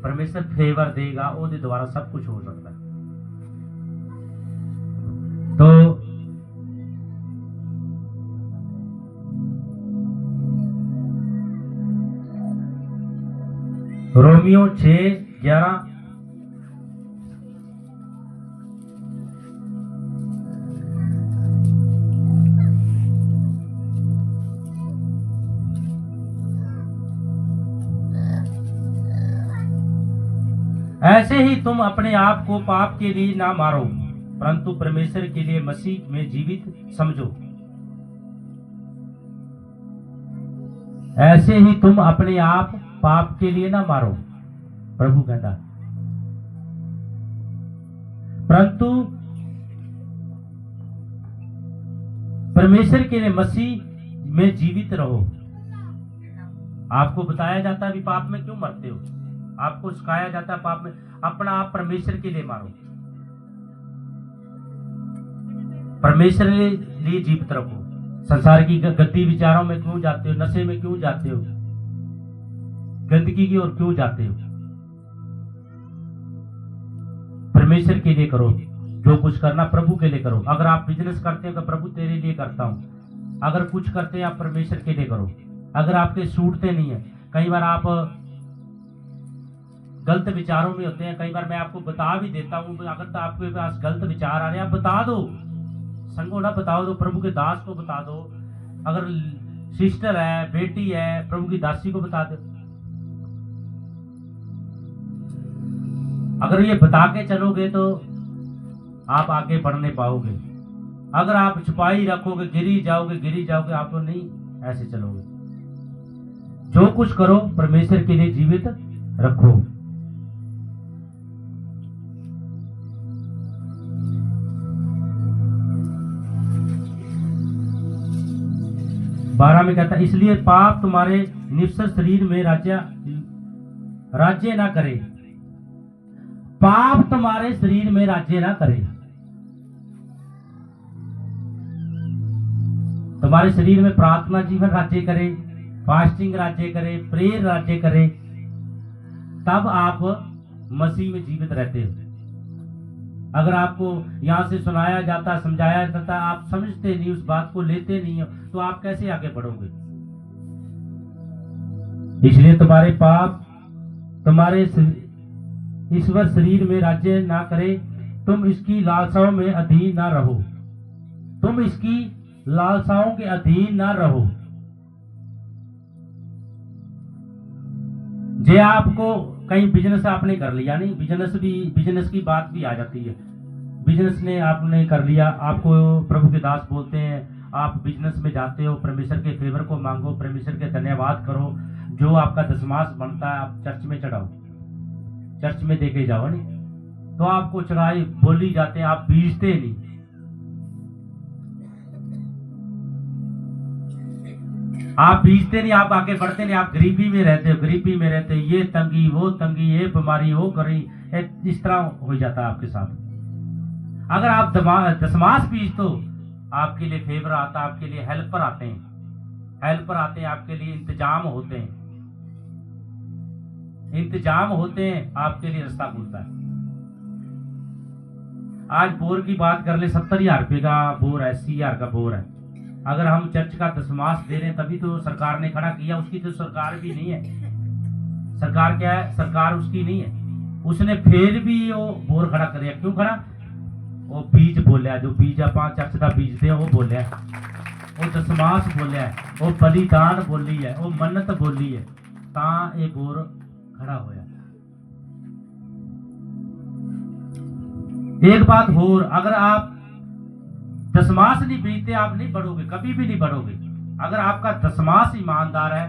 A: परमेश्वर फेवर देगा, उसके द्वारा सब कुछ हो सकता है। तो रोमियो 6:11 ऐसे ही तुम अपने आप को पाप के लिए ना मारो, परंतु परमेश्वर के लिए मसीह में जीवित समझो। ऐसे ही तुम अपने आप पाप के लिए ना मारो, प्रभु कहता, परंतु परमेश्वर के लिए मसीह में जीवित रहो। आपको बताया जाता है भी पाप में क्यों मरते हो, आपको सिखाया जाता है पाप में अपना आप परमेश्वर के लिए मारो, परमेश्वर के लिए जीवित रखो। संसार की गंदी विचारों में क्यों जाते हो, नशे में क्यों जाते हो, गंदगी की ओर क्यों जाते हो। परमेश्वर के लिए करो, जो कुछ करना प्रभु के लिए करो। अगर आप बिजनेस करते हो तो प्रभु तेरे लिए करता हूं। अगर कुछ करते हैं आप परमेश्वर के लिए करो। अगर आपके सूटते नहीं है, कई बार आप गलत विचारों में होते हैं, कई बार मैं आपको बता भी देता हूं, अगर तो आपके पास गलत विचार आ रहे हैं आप बता दो, संगो ना बताओ तो प्रभु के दास को बता दो। अगर सिस्टर है, बेटी है, प्रभु की दासी को बता दो। अगर ये बता के चलोगे तो आप आगे बढ़ने पाओगे। अगर आप छुपाई रखोगे, गिरी जाओगे, आप तो नहीं ऐसे चलोगे। जो कुछ करो परमेश्वर के लिए जीवित रखो। बारह में कहता है, इसलिए पाप तुम्हारे निश्चल शरीर में राज्य ना करे। पाप तुम्हारे शरीर में राज्य ना करे। तुम्हारे शरीर में प्रार्थना जीवन राज्य करे, फास्टिंग राज्य करे, प्रेयर राज्य करे, तब आप मसीह में जीवित रहते हो। अगर आपको यहां से सुनाया जाता, समझाया जाता, आप समझते नहीं, उस बात को लेते नहीं हो, तो आप कैसे आगे बढ़ोगे? इसलिए तुम्हारे पाप तुम्हारे ईश्वर शरीर में राज्य ना करे। तुम इसकी लालसाओं में अधीन ना रहो। तुम इसकी लालसाओं के अधीन ना रहो। जे आपको कहीं बिजनेस आपने कर लिया, नहीं बिजनेस की बात भी आ जाती है। बिजनेस ने आपने कर लिया, आपको प्रभु के दास बोलते हैं, आप बिजनेस में जाते हो, परमेश्वर के फेवर को मांगो, परमेश्वर के धन्यवाद करो। जो आपका दशमांश बनता है आप चर्च में चढ़ाओ, चर्च में देके जाओ। नहीं तो आपको चढ़ाई बोली जाते हैं, आप बीजते नहीं। आप बीजते नहीं, आप आगे बढ़ते नहीं, आप गरीबी में रहते हो, गरीबी में रहते हो। ये तंगी, वो तंगी, ये बीमारी, वो करी, इस तरह हो जाता है आपके साथ। अगर आप दशमांश बीज तो आपके लिए फेवर आता, आपके लिए हेल्पर आते हैं, आपके लिए इंतजाम होते हैं, आपके लिए रास्ता खुलता है। आज बोर की बात कर ले, 70,000 रुपये का बोर है, 80,000 का बोर है। अगर हम चर्च का दशमांश दे रहे हैं तभी तो सरकार ने खड़ा किया। उसकी तो सरकार भी नहीं है। सरकार क्या है? सरकार उसकी नहीं है। उसने फिर भी वो बोर खड़ा कर दिया। क्यों खड़ा? वो बीज बोलिया, जो बीज आप चर्च का बीज दे, वो बोलिया, वो दशमांश बोलिया, वो बलिदान बोली है, वो मन्नत बोली है, ता ये बोर खड़ा होया। एक बात होर, अगर आप दशमांश नहीं बीजते आप नहीं बढ़ोगे, कभी भी नहीं बढ़ोगे। अगर आपका दशमांश ईमानदार है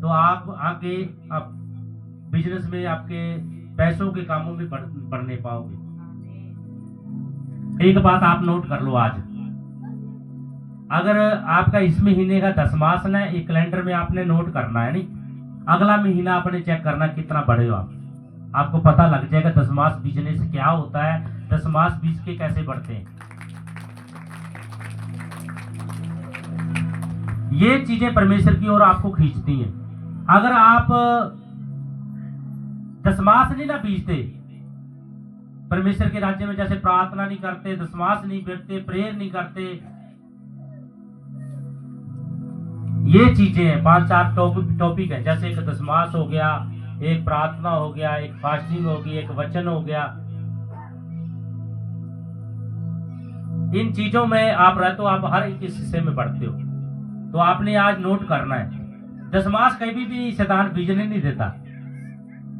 A: तो आप आगे आप बिजनेस में, आपके पैसों के कामों में बढ़ने पाओगे। एक बात आप नोट कर लो आज, अगर आपका इस महीने का दशमांश ना, एक कैलेंडर में आपने नोट करना है। नहीं अगला महीना आपने चेक करना कितना बढ़े हो आप। आपको पता लग जाएगा दशमांश बीजने से क्या होता है, दशमांश बीज के कैसे बढ़ते हैं। ये चीजें परमेश्वर की ओर आपको खींचती हैं। अगर आप दशमांश नहीं ना बीजते, परमेश्वर के राज्य में जैसे प्रार्थना नहीं करते, दशमांश नहीं बेचते, प्रेयर नहीं करते, ये चीजें हैं। 5-4 टॉपिक है, जैसे एक दशमांश हो गया, एक प्रार्थना हो गया, एक फास्टिंग होगी, एक वचन हो गया। इन चीजों में आप रहते हो, आप हर एक हिस्से में बढ़ते हो। तो आपने आज नोट करना है, दशमांश कभी भी शैतान बीजने नहीं देता।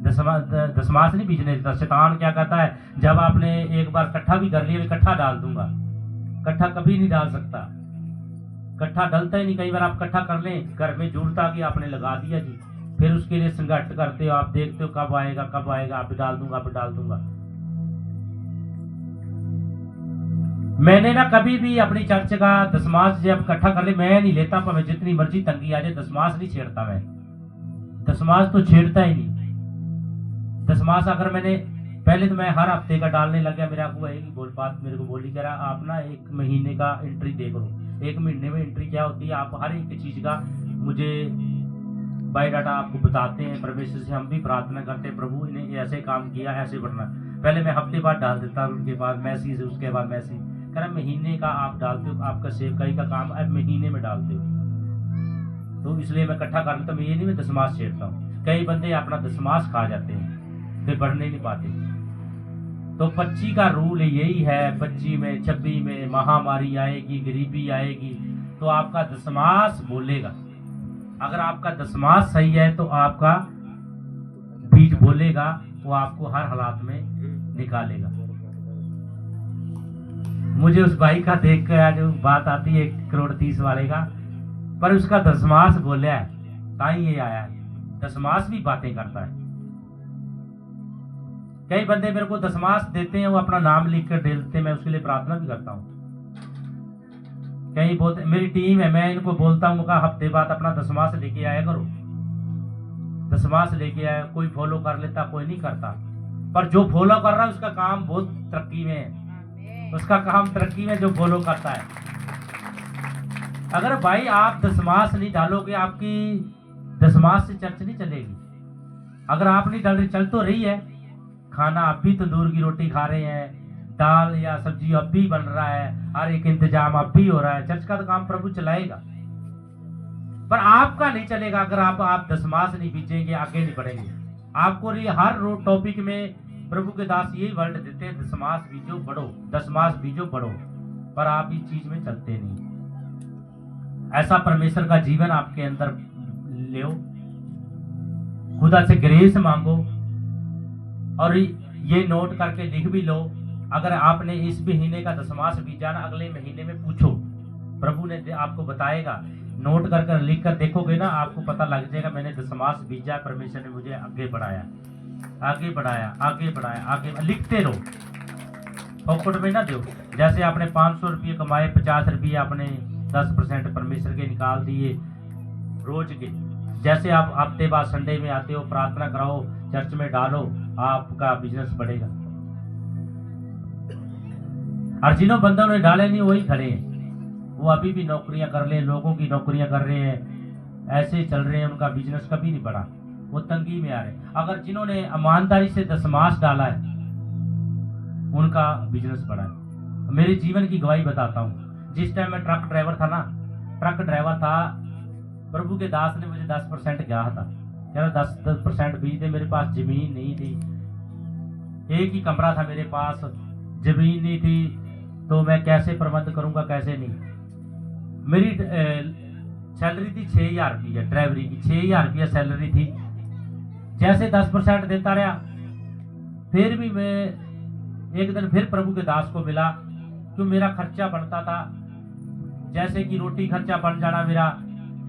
A: दशमांश नहीं बीजने देता। शैतान क्या कहता है, जब आपने एक बार इकट्ठा भी कर लिया, इकट्ठा डाल दूंगा, इकट्ठा कभी नहीं डाल सकता, इकट्ठा डलता ही नहीं। कई बार आप इकट्ठा कर लें, घर में जुड़ता कि आपने लगा दिया जी, फिर उसके लिए संघर्ष करते हो, आप देखते हो कब आएगा, आप डाल दूंगा। मैंने ना कभी भी अपनी चर्च का दशमांश जब इकट्ठा कर ले, मैं नहीं लेता, पर जितनी मर्जी तंगी आ जाए, दशमांश नहीं छेड़ता। मैं दशमांश तो छेड़ता ही नहीं। दशमांश अगर मैंने पहले तो मैं हर हफ्ते का डालने लग गया। मेरे आपको एक बात मेरे को बोली, कह रहा आप ना 1 महीने का एंट्री देख लो। 1 महीने में एंट्री क्या होती है, आप हर एक चीज का मुझे बायोडाटा आपको बताते हैं। परमेश्वर से हम भी प्रार्थना करते हैं, प्रभु इन्हें ऐसे काम किया, ऐसे बढ़ना। पहले मैं हफ्ते बाद डाल देता, उनके बाद मैसेज, उसके बाद मैसेज। कह रहा महीने का आप डालते हो, आपका सेवकाई का काम अब महीने में डालते हो, तो इसलिए मैं इकट्ठा कर लेता हूँ। ये नहीं मैं दशमांश छेड़ता हूँ। कई बंदे अपना दशमांश खा जाते हैं, फिर बढ़ने नहीं पाते। तो 25 का रूल यही है, 25 में 26 में महामारी आएगी, गरीबी आएगी, तो आपका दशमास बोलेगा। अगर आपका दशमास सही है तो आपका बीज बोलेगा, वो आपको हर हालात में निकालेगा। मुझे उस भाई का देख कर आज बात आती है 1 करोड़ 30 वाले का, पर उसका दशमास बोलिया है, ताई ये आया है। दशमास भी बातें करता है। कई बंदे मेरे को दशमास देते हैं, वो अपना नाम लिख कर दे देते, मैं उसके लिए प्रार्थना भी करता हूँ। कई बोलते, मेरी टीम है, मैं इनको बोलता हूँ हफ्ते बाद अपना दशमास लेके आया करो, दशमास लेके आया। कोई फॉलो कर लेता, कोई नहीं करता, पर जो फॉलो कर रहा है उसका काम बहुत तरक्की में है, उसका काम तरक्की में जो फॉलो करता है। अगर भाई आप दशमास नहीं डालोगे, आपकी दशमास से चर्च नहीं चलेगी। अगर आप नहीं डाल रहे, चल तो रही है, खाना अब भी तंदूर की रोटी खा रहे हैं, दाल या सब्जी अब भी बन रहा है, हर एक इंतजाम अब भी हो रहा है, चर्च का तो काम प्रभु चलाएगा, पर आपका नहीं चलेगा अगर आप दशमास नहीं बीजेंगे, आगे नहीं बढ़ेंगे। आपको हर टॉपिक में प्रभु के दास यही वर्ड देते हैं, दशमास बीजो बढ़ो, दशमास बीजो बढ़ो, पर आप इस चीज में चलते नहीं। ऐसा परमेश्वर का जीवन आपके अंदर ले, खुदा से ग्रेस मांगो, और ये नोट करके लिख भी लो। अगर आपने इस महीने का दशमास बीजा ना, अगले महीने में पूछो, प्रभु ने आपको बताएगा। नोट कर लिख कर देखोगे ना, आपको पता लग जाएगा मैंने दशमास बीजा, परमेश्वर ने मुझे आगे बढ़ाया, आगे बढ़ाया, आगे बढ़ाया, आगे। लिखते रहो, पॉकेट में ना दो। जैसे आपने 500 रुपये कमाए, 50 रुपये आपने 10% परमेश्वर के निकाल दिए रोज के। जैसे आप हफ्ते बाद संडे में आते हो, प्रार्थना कराओ, चर्च में डालो, आपका बिजनेस बढ़ेगा। और जिन्हों बंदों ने डाले नहीं वही खड़े हैं, वो अभी भी नौकरियां कर रहे हैं, लोगों की नौकरियां कर रहे हैं, ऐसे चल रहे हैं, उनका बिजनेस कभी नहीं बढ़ा, वो तंगी में आ रहे हैं। अगर जिन्होंने ईमानदारी से दशमास डाला है, उनका बिजनेस बढ़ा है। मेरे जीवन की गवाही बताता हूँ। जिस टाइम मैं ट्रक ड्राइवर था ना, ट्रक ड्राइवर था, प्रभु के दास ने मुझे 10% कहा था, कह रहा 10% बीज दे। मेरे पास जमीन नहीं थी, एक ही कमरा था मेरे पास, जमीन नहीं थी, तो मैं कैसे प्रबंध करूंगा, कैसे नहीं। मेरी सैलरी थी 6,000 रुपया, ड्राइवरी की 6,000 रुपया सैलरी थी। जैसे 10% देता रहा, फिर भी मैं एक दिन फिर प्रभु के दास को मिला, क्यों मेरा खर्चा बढ़ता था। जैसे कि रोटी खर्चा बन जाना, मेरा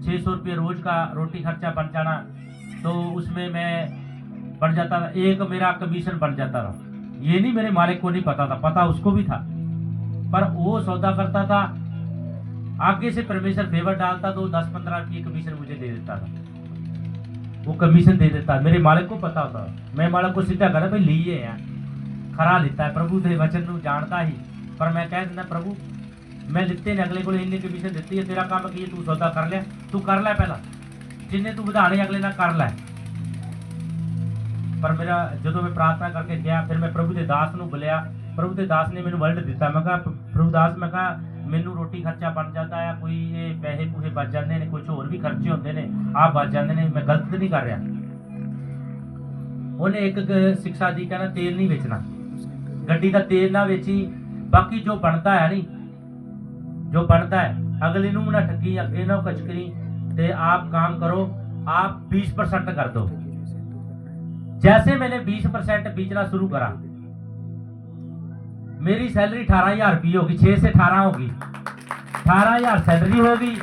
A: 600 रुपये रोज का रोटी खर्चा बन जाना, तो उसमें मैं बन जाता था, एक मेरा कमीशन बन जाता था। ये नहीं मेरे मालिक को नहीं पता था, पता उसको भी था, पर वो सौदा करता था, आगे से परमेश्वर फेवर डालता तो 10-15 रुपये कमीशन मुझे दे देता था, वो कमीशन दे देता। मेरे मालिक को पता होता, मैं मालिक को सीधा कहना भाई लीए यार, खरा लेता है, प्रभु के वचन को जानता ही, पर मैं कह देना प्रभु मैं लिखते ने अगले को इन्ने कमीशन देती है, तेरा काम की तू सौदा कर लिया, तू कर लै पहला, जिन्हें तू बढ़ाने अगले ना कर लै। पर मेरा जो मैं प्रार्थना करके गया, फिर मैं प्रभु के दास ਨੂੰ बुलाया, प्रभु के दास ने मैंने वर्ड दिता। मैं कहा प्रभु दास, मैं कहा मैनू रोटी खर्चा बन जाता है, कोई ये पैसे पूहे बच जाते हैं, कुछ होर भी खर्चे होते हैं, आप बच जाते हैं, मैं गलत नहीं कर रहा। उन्हें एक शिक्षा दी, कहना तेल नहीं बेचना, गड्डी का तेल ना बेची, बाकी जो बनता है नहीं, जो बनता है अगले नू ना ठगी, अगे ना कचकरी, ते आप काम करो, आप 20% कर दो। जैसे मैंने 20% बेचना शुरू करा, मेरी सैलरी 18,000 रुपये होगी, 6 से 18 होगी, 18,000 सैलरी होगी।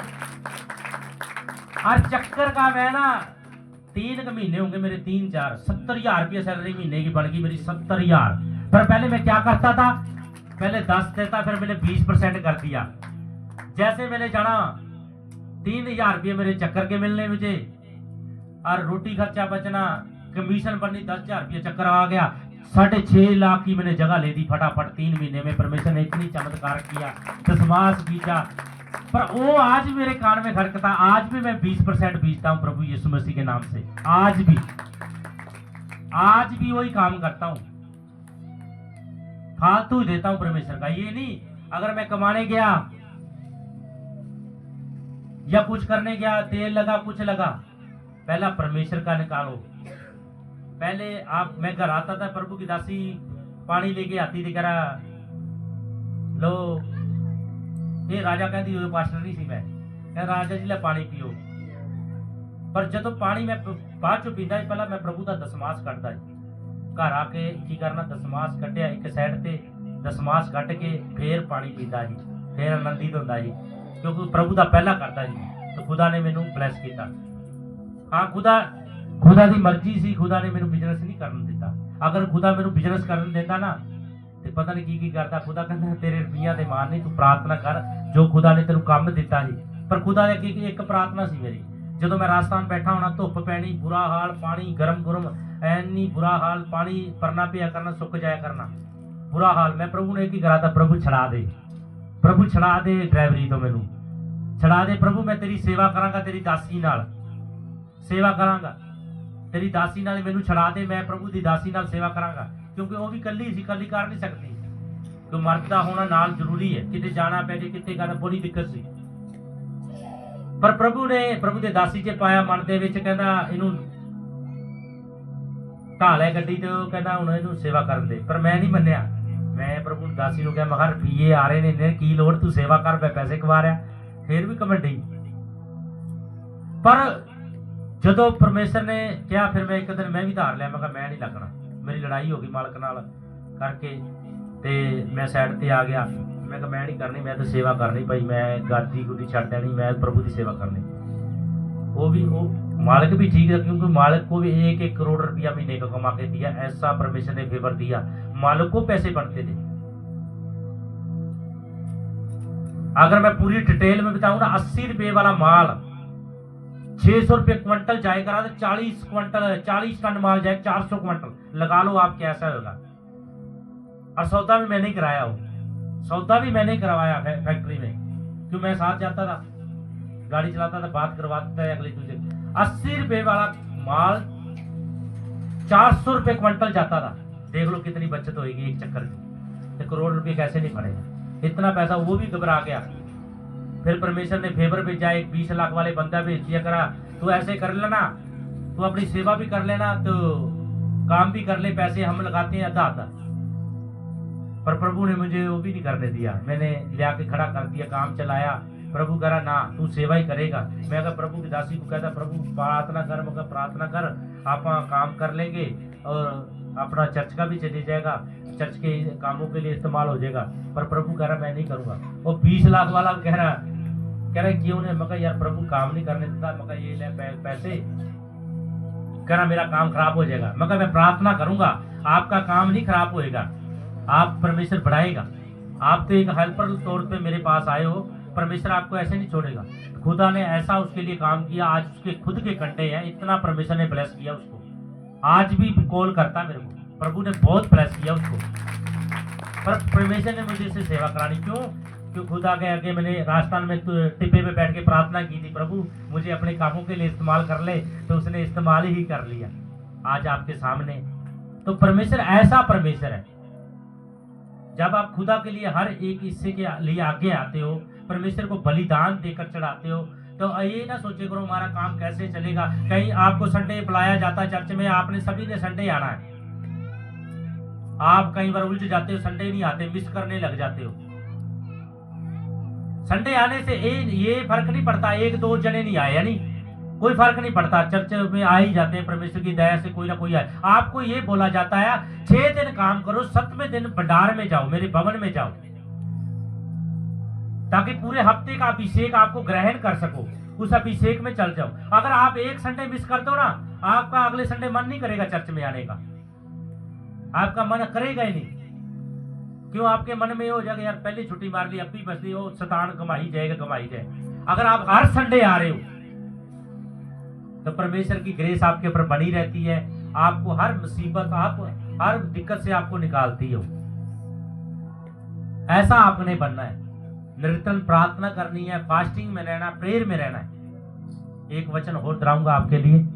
A: और चक्कर का मैं ना 3 महीने होंगे मेरे, 3-4 70,000 रुपये सैलरी महीने की बन गई मेरी, 70,000। पर पहले मैं क्या करता था, पहले 10 देता, फिर मैंने 20% कर दिया। जैसे मैंने जाना 3,000 रुपये मेरे चक्कर के मिलने मुझे, और रोटी खर्चा बचना, कमीशन बननी 10,000 रुपये, चक्कर आ गया। 6.5 लाख की मैंने जगह ले दी फटाफट 3 महीने में। परमेश्वर ने इतनी चमत्कार किया, दशमास बीजा, पर वो आज भी मेरे कान में खड़कता। आज भी मैं 20% बीजता हूँ प्रभु यीशु मसीह के नाम से, आज भी वही काम करता हूँ, फालतू देता हूँ परमेश्वर का। ये नहीं अगर मैं कमाने गया या कुछ करने गया, तेल लगा कुछ लगा, पहला परमेश्वर का निकालो। पहले आप, मैं घर आता था, प्रभु की दासी पानी लेके आती थी, कह रहा लो ये राजा कहती हुई पास्टर नहीं सी मैं, कह राजा जी ले पानी पियो। पर जो पानी मैं बाद चो पींदा पहला मैं प्रभु का दसमास कटदा घर आके की करना, दसमास कटिया एक साइड ते दसमास कट के फिर पानी पींदा जी, फिर आनंदित होंदा जी, क्योंकि प्रभु का पहला करता जी। तो खुदा ने मैनू ब्लैस किया। हाँ खुदा की मर्जी सी, खुदा ने मैनू बिजनेस नहीं करन दिता। अगर खुदा मैनू बिजनेस करन देता ना तो पता नहीं की करता। खुदा कहता तेरे रुपया दे मान नहीं, तू प्रार्थना कर जो खुदा ने तेनू काम दिता जी। पर खुदा ने एक प्रार्थना सी मेरी, जो मैं राजस्थान बैठा होना, धुप पैनी, बुरा हाल, पानी गरम गुरम ऐनी बुरा हाल, पानी परना पिया करना, सुक जाया करना, बुरा हाल। मैं प्रभु ने की करा था, प्रभु छड़ा दे, प्रभु छड़ा दे ड्राइवरी तो मैनू छड़ा दे प्रभु, मैं तेरी सेवा करांगा, तेरी दासी नाल सेवा करांगा, तेरी दासी नाल मैनू छड़ा दे, मैं प्रभु की दासी नाल सेवा करांगा। क्योंकि वो भी कली सी, कली कर नहीं सकती, तो मर्द का होना नाल जरूरी है, किते जाना पै जाए किते करना बड़ी दिक्कत सी। पर प्रभु ने प्रभु के दासी च पाया मन दे विच, कहंदा इनू ढा लै गड्डी ते कहंदा हुण इनू सेवा करन दे। पर मैं नहीं मन्निया, मैं प्रभु दासी नूं कहा मैं किहा रुपये आ रहे ने, की लोड़ तू सेवा कर, मैं पैसे कमा रहा, फिर भी कमंडी। पर जदों परमेश्वर ने कहा, फिर मैं एक दिन मैं भी धार लिया, मैं कहा मैं नहीं लगना, मेरी लड़ाई हो गई मालक नाल करके, ते मैं साइड ते आ गया। मैं कहा मैं नहीं करनी, मैं तो सेवा करनी भाई, मैं गादी गुड्डी छड़ देनी, मैं प्रभु की सेवा करनी। वो भी वो मालिक भी ठीक है, क्योंकि मालिक को भी 1-1 करोड़ रुपया महीने का कमा के दिया, ऐसा परमेश्वर ने फेवर दिया, मालिक को पैसे बढ़ते थे। अगर मैं पूरी डिटेल में बताऊं ना, 80 रुपये वाला माल 600 रुपये क्विंटल जाए करा, तो 40 टन माल जाए 400 क्विंटल, लगा लो आप कैसा होगा। और सौदा भी मैंने कराया, हो सौदा भी मैंने करवाया फैक्ट्री में, क्यों मैं साथ जाता था, गाड़ी चलाता था, बात करवा देता है अगले दूसरे। 80 रुपये वाला माल 400 रुपये क्विंटल जाता था, देख लो कितनी बचत होगी एक चक्कर की। तो करोड़ रुपये कैसे नहीं पड़ेगा, इतना पैसा। वो भी घबरा गया। फिर परमेश्वर ने फेवर भेजा, एक 20 लाख वाले बंदा भेज दिया, करा तू ऐसे कर लेना, तू अपनी सेवा भी कर लेना, तो काम भी कर ले, पैसे हम लगाते हैं आधा आधा। पर प्रभु ने मुझे वो भी नहीं करने दिया, मैंने ले आके खड़ा कर दिया, काम चलाया। प्रभु करा ना तू सेवा ही करेगा। मैं कहा प्रभु की दासी को कहता, प्रभु प्रार्थना कर, मैं प्रार्थना कर, आप काम कर लेंगे और अपना चर्च का भी चले जाएगा, चर्च के कामों के लिए इस्तेमाल हो जाएगा। पर प्रभु कह रहा मैं नहीं करूंगा। वो 20 लाख वाला कह रहा क्यों नहीं? मैं यार प्रभु काम नहीं करने देता, मैं ये ले पैसे, कह रहा मेरा काम खराब हो जाएगा। मैं प्रार्थना करूंगा, आपका काम नहीं खराब होएगा, आप परमेश्वर बढ़ाएगा। आप तो एक हेल्पर तौर पे मेरे पास आए हो, परमेश्वर आपको ऐसे नहीं छोड़ेगा। खुदा ने ऐसा उसके लिए काम किया, आज उसके खुद के कंडे हैं, इतना परमेश्वर ने ब्लेस किया उसको, आज भी कॉल करता मेरे को, प्रभु ने बहुत ब्लेस किया उसको। पर परमेश्वर ने मुझे इससे सेवा करानी, क्यों खुदा के आगे मैंने राजस्थान में टिब्बे पे बैठ के प्रार्थना की थी, प्रभु मुझे अपने कामों के लिए इस्तेमाल कर ले, तो उसने इस्तेमाल ही कर लिया आज आपके सामने। तो परमेश्वर ऐसा परमेश्वर है, जब आप खुदा के लिए हर एक हिस्से के लिए आगे आते हो, परमेश्वर को बलिदान देकर चढ़ाते हो, तो ये ना सोचे करो हमारा काम कैसे चलेगा। कहीं आपको संडे बुलाया जाता है चर्च में, आपने सभी ने संडे आना है, आप कई बार उलझ जाते हो, संडे नहीं आते, मिस करने लग जाते हो। संडे आने से ये फर्क नहीं पड़ता 1-2 जने नहीं आए, यानी कोई फर्क नहीं पड़ता, चर्च में आ ही जाते हैं, परमेश्वर की दया से कोई ना कोई आए। आपको ये बोला जाता है 6 दिन काम करो, 7वें दिन भंडार में जाओ, मेरे भवन में जाओ, ताकि पूरे हफ्ते का अभिषेक आपको ग्रहण कर सको, उस अभिषेक में चल जाओ। अगर आप एक संडे मिस कर दो ना, आपका अगले संडे मन नहीं करेगा चर्च में आने का, आपका मन करेगा ही नहीं। क्यों? आपके मन में हो जाएगा यार पहले छुट्टी मार ली, अब भी बस ली, वो शैतान कमाई जाए। अगर आप हर संडे आ रहे हो तो परमेश्वर की ग्रेस आपके ऊपर बनी रहती है, आपको हर मुसीबत, आप हर दिक्कत से आपको निकालती हो। ऐसा आपने बनना है, निरंतर प्रार्थना करनी है, फास्टिंग में रहना, प्रेयर में रहना है। एक वचन और दोहराऊंगा आपके लिए,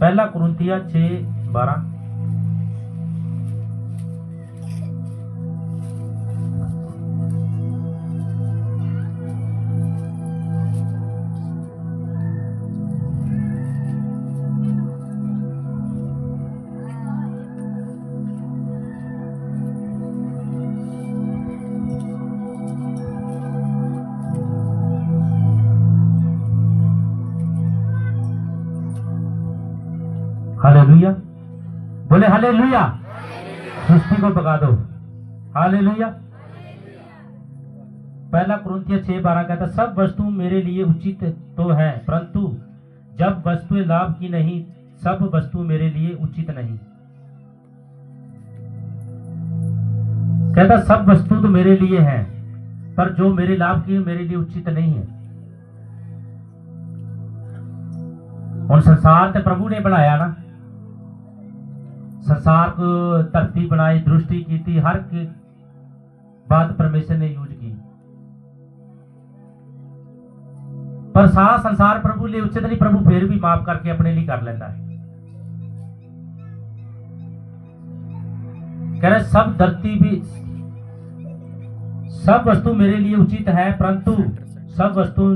A: पहला कुरिन्थिया 6:12। हालेलुया, बोले हालेलुया। सृष्टि को भगा दो, हालेलुया। पहला कुरिन्थियों 6:12 कहता सब वस्तु मेरे लिए उचित तो है, परंतु जब वस्तुएं लाभ की नहीं, सब वस्तु मेरे लिए उचित नहीं। कहता सब वस्तु तो मेरे लिए है, पर जो मेरे लाभ की मेरे लिए उचित नहीं है। और संसार तो प्रभु ने बनाया ना, संसार को धरती बनाई, दृष्टि की थी, हर की बात परमेश्वर ने यूज की, पर सारा संसार प्रभु लिए उचित नहीं। प्रभु फिर भी माफ करके अपने लिए कर लेता है। कह रहे सब धरती भी, सब वस्तु मेरे लिए उचित है, परंतु सब वस्तु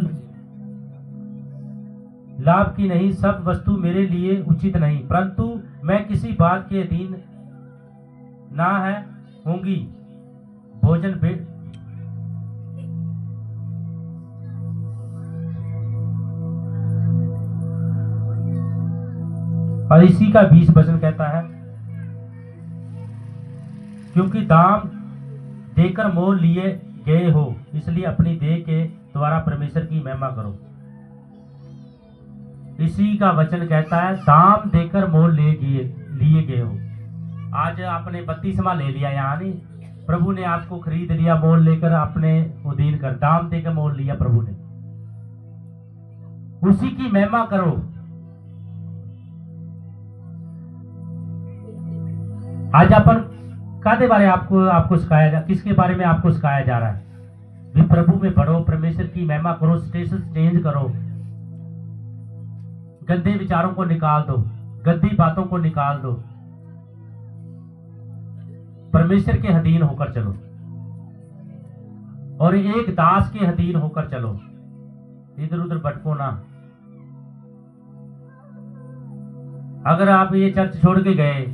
A: लाभ की नहीं, सब वस्तु मेरे लिए उचित नहीं, परंतु मैं किसी बात के अधीन ना है होंगी। भोजन और इसी का 20 वचन कहता है, क्योंकि दाम देकर मोल लिए गए हो, इसलिए अपनी देह के द्वारा परमेश्वर की महिमा करो। इसी का वचन कहता है दाम देकर मोल लिए गए हो। आज आपने 32वां ले लिया, यहाँ नहीं, प्रभु ने आपको खरीद लिया, मोल लेकर अपने अधीन कर, दाम देकर मोल लिया प्रभु ने। उसी की महिमा करो। आज अपन कादे बारे आपको सिखाया जा, किसके बारे में आपको सिखाया जा रहा है? भी प्रभु में बढ़ो, परमेश्वर की महिमा करो, स्टेटस चेंज करो, गंदे विचारों को निकाल दो, गंदी बातों को निकाल दो, परमेश्वर के अधीन होकर चलो और एक दास के अधीन होकर चलो, इधर उधर भटको ना। अगर आप ये चर्च छोड़ के गए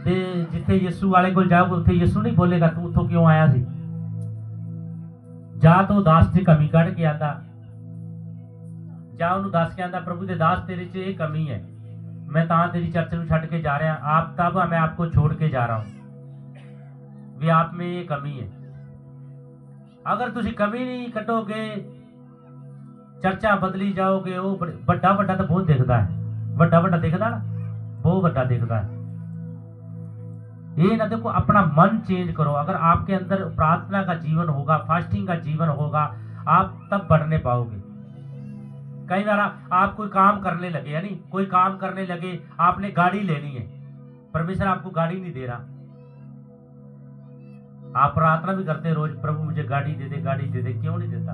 A: ते जिथे यीशु वाले को जाओ, उथे यीशु नहीं बोलेगा तू उतो क्यों आया सी। जा तो दास से कमी कढ़ के आता, जा उन्होंने दस के आंदा प्रभु दे दास तेरे च ये कमी है, मैं तां तेरी चर्च में छड़ के जा रहा, आप तब मैं आपको छोड़ के जा रहा हूं भी आप में ये कमी है। अगर तुसी कमी नहीं कटोगे, चर्चा बदली जाओगे, वो बड़ा बड़ा तो बहुत दिखता है, बड़ा बड़ा दिखता ना, बहुत बड़ा दिखता है। ये ना देखो, अपना मन चेंज करो। अगर आपके अंदर प्रार्थना का जीवन होगा, फास्टिंग का जीवन होगा, आप तब बढ़ने पाओगे। कई बार आप कोई काम करने लगे, यानी कोई काम करने लगे, आपने गाड़ी लेनी है, परमेश्वर आपको गाड़ी नहीं दे रहा, आप प्रार्थना भी करते रोज, प्रभु मुझे गाड़ी दे दे, गाड़ी दे दे, क्यों नहीं देता?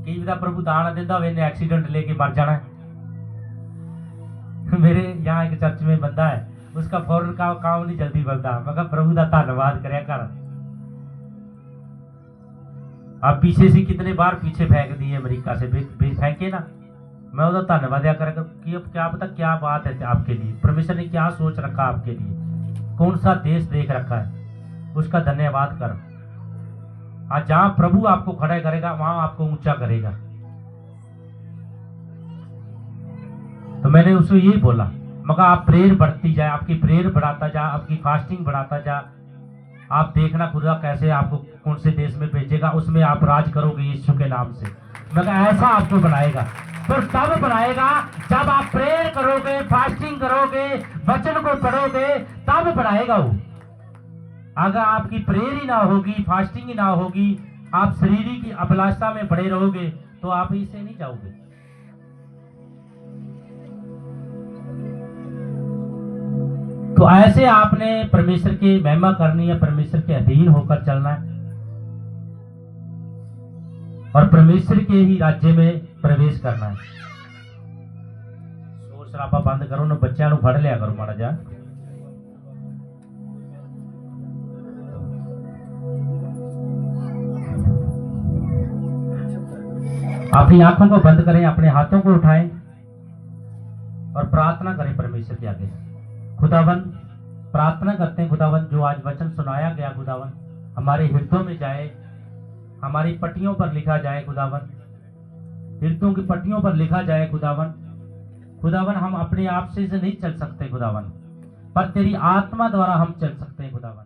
A: कई बार प्रभु दाना देता, वे एक्सीडेंट लेके मर जाना है। मेरे यहाँ एक चर्च में बंदा है, उसका फौरन का काम नहीं जल्दी बनता, मैं प्रभु का धन्यवाद करे कर। आप पीछे से कितने बार पीछे फेंक दिए, अमेरिका से फेंके ना, मैं उसका धन्यवाद कर, क्या पता क्या बात है आपके लिए, परमेश्वर ने क्या सोच रखा आपके लिए, कौन सा देश देख रखा है, उसका धन्यवाद कर। आज जहां प्रभु आपको खड़ा करेगा वहां आपको ऊंचा करेगा। तो मैंने उसको यही बोला, मगर आप प्रेयर बढ़ती जाए, आपकी प्रेयर बढ़ाता जा, आपकी फास्टिंग बढ़ाता जा, आप देखना खुदा कैसे आपको कौन से देश में भेजेगा, उसमें आप राज करोगे यीशु के नाम से। मगर ऐसा आपको बनाएगा, तो तब बनाएगा जब आप प्रेयर करोगे, फास्टिंग करोगे, वचन को पढ़ोगे, तब बनाएगा वो। अगर आपकी प्रेयर ही ना होगी, फास्टिंग ही ना होगी, आप शरीर की अभिलाषा में पड़े रहोगे, तो आप इसे नहीं जाओगे। तो ऐसे आपने परमेश्वर की महिमा करनी है, परमेश्वर के अधीन होकर चलना है और परमेश्वर के ही राज्य में प्रवेश करना है। शोर शराबा बंद करो ना, बच्चों को फड़ लिया करो माड़ा जा। अपनी आंखों को बंद करें, अपने हाथों को उठाएं और प्रार्थना करें परमेश्वर के आगे। खुदावन, प्रार्थना करते हैं खुदावन, जो आज वचन सुनाया गया खुदावन हमारे हृदयों में जाए, हमारी पट्टियों पर लिखा जाए खुदावन, हृदयों की पट्टियों पर लिखा जाए खुदावन। खुदावन हम अपने आप से नहीं चल सकते खुदावन, पर तेरी आत्मा द्वारा हम चल सकते हैं खुदावन।